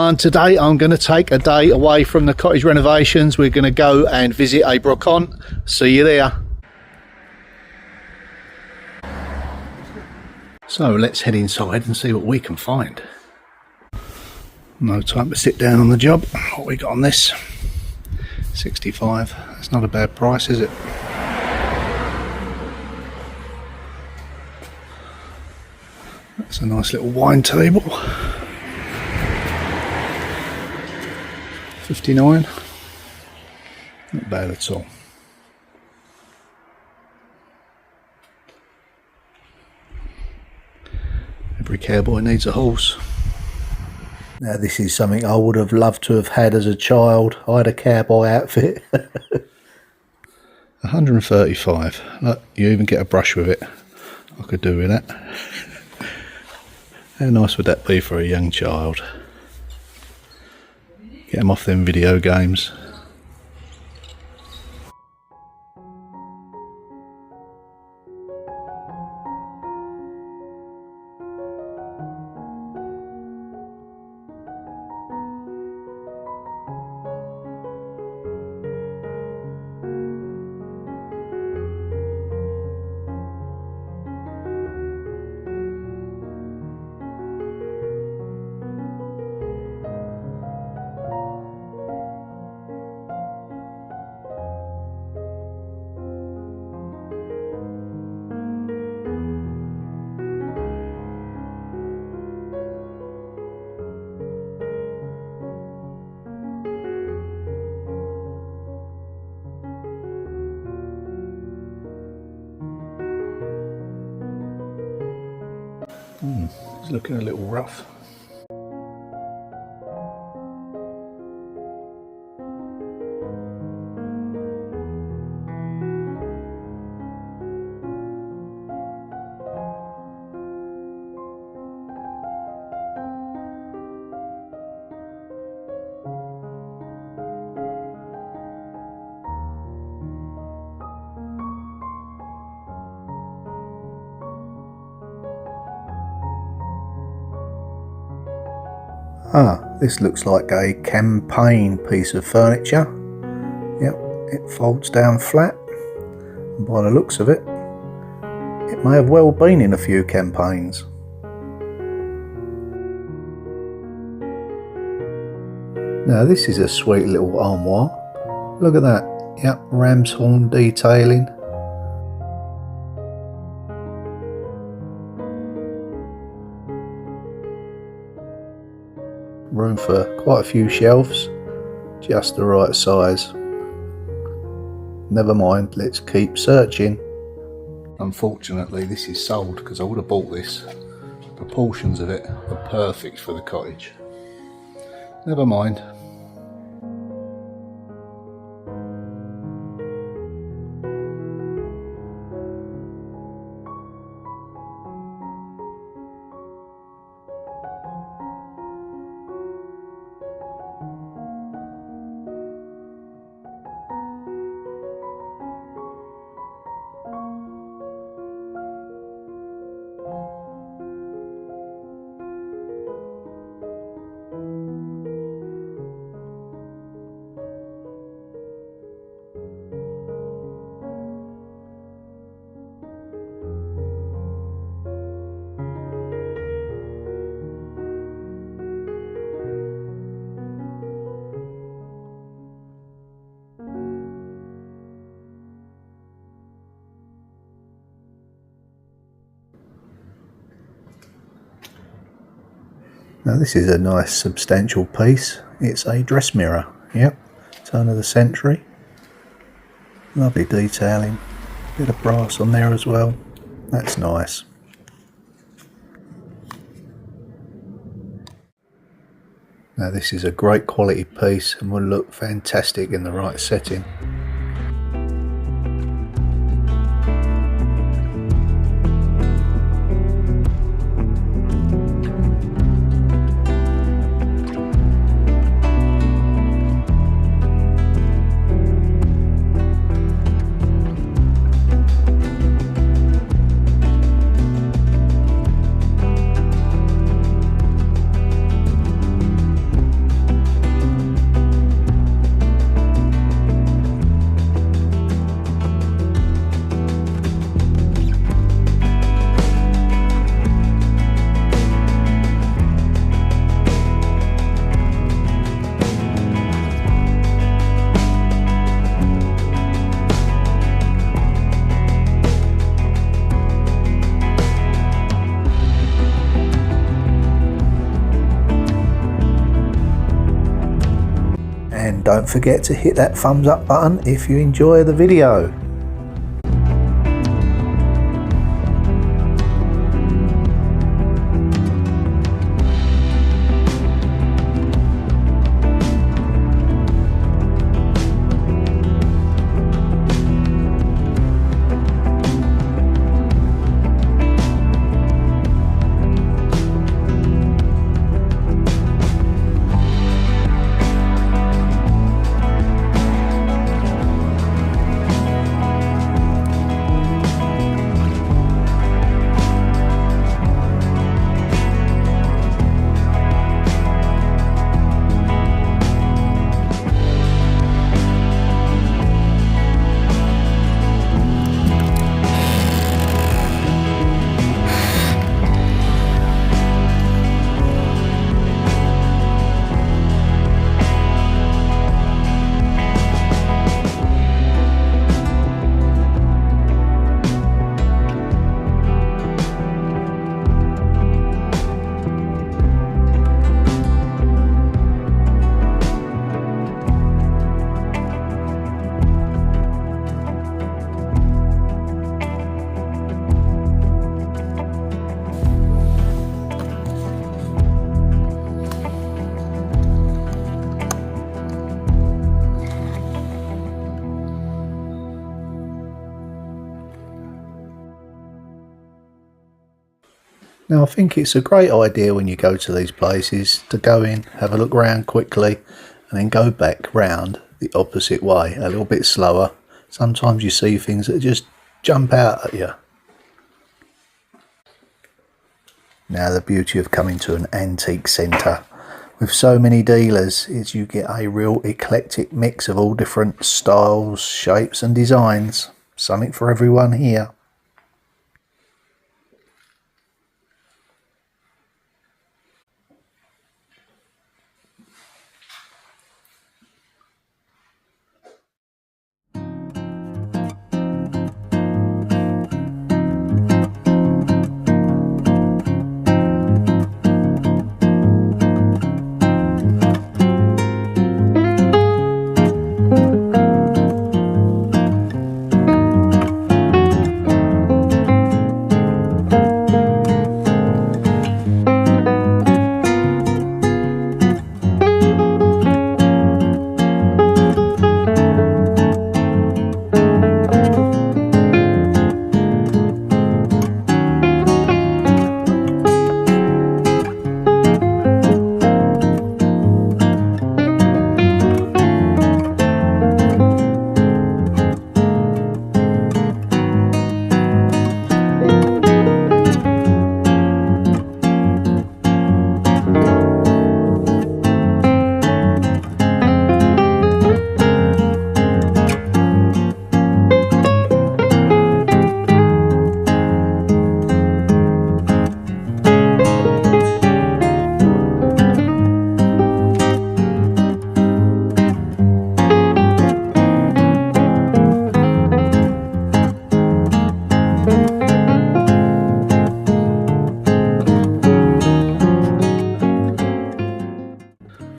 everyone, today I'm going to take a day away from the cottage renovations. We're going to go and visit a brocante. See you there. So let's head inside and see what we can find. No time to sit down on the job. What we got on this? 65. That's not a bad price, is it? That's a nice little wine table. 59. Not bad at all. Every cowboy needs a horse. Now this is something I would have loved to have had as a child. I had a cowboy outfit. 135. Look, you even get a brush with it. I could do with that. How nice would that be for a young child? Get them off them video games. It's looking a little rough. This looks like a campaign piece of furniture. Yep, it folds down flat. And by the looks of it, it may have well been in a few campaigns. Now this is a sweet little armoire. Look at that. Yep, ram's horn detailing. Room for quite a few shelves, just the right size. Never mind, let's keep searching. Unfortunately this is sold because I would have bought this. The proportions of it are perfect for the cottage. Never mind. Now this is a nice substantial piece. It's a dress mirror. Yep, turn of the century. Lovely detailing. Bit of brass on there as well. That's nice. Now this is a great quality piece and will look fantastic in the right setting. and don't forget to hit that thumbs up button if you enjoy the video. Now I think it's a great idea when you go to these places to go in, have a look around quickly and then go back round the opposite way, a little bit slower. Sometimes you see things that just jump out at you. Now the beauty of coming to an antique centre with so many dealers is you get a real eclectic mix of all different styles, shapes and designs. Something for everyone here.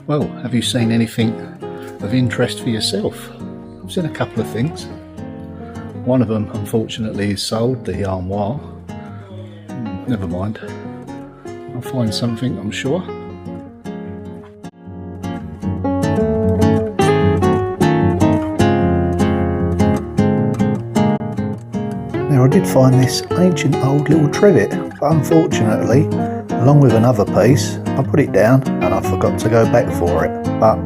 Well, have you seen anything of interest for yourself? I've seen a couple of things. One of them, unfortunately, is sold, the armoire. Never mind. I'll find something, I'm sure. Now I did find this ancient old little trivet, but unfortunately, along with another piece, I put it down and I forgot to go back for it. But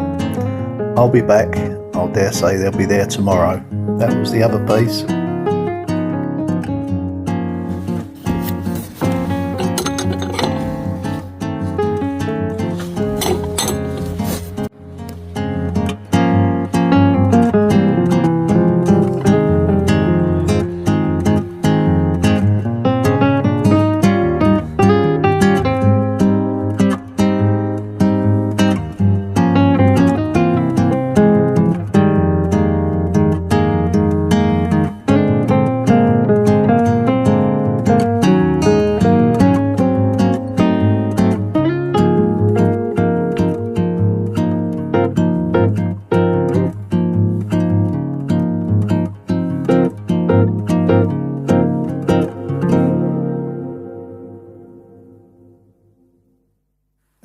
I'll be back. I dare say they'll be there tomorrow. That was the other piece.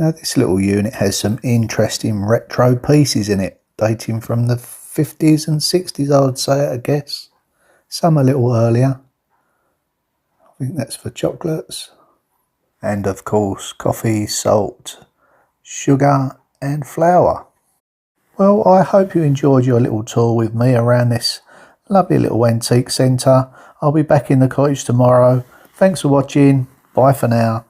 Now this little unit has some interesting retro pieces in it, dating from the 50s and 60s I would say, I guess. Some a little earlier. I think that's for chocolates. And of course coffee, salt, sugar and flour. Well, I hope you enjoyed your little tour with me around this lovely little antique centre. I'll be back in the cottage tomorrow. Thanks for watching. Bye for now.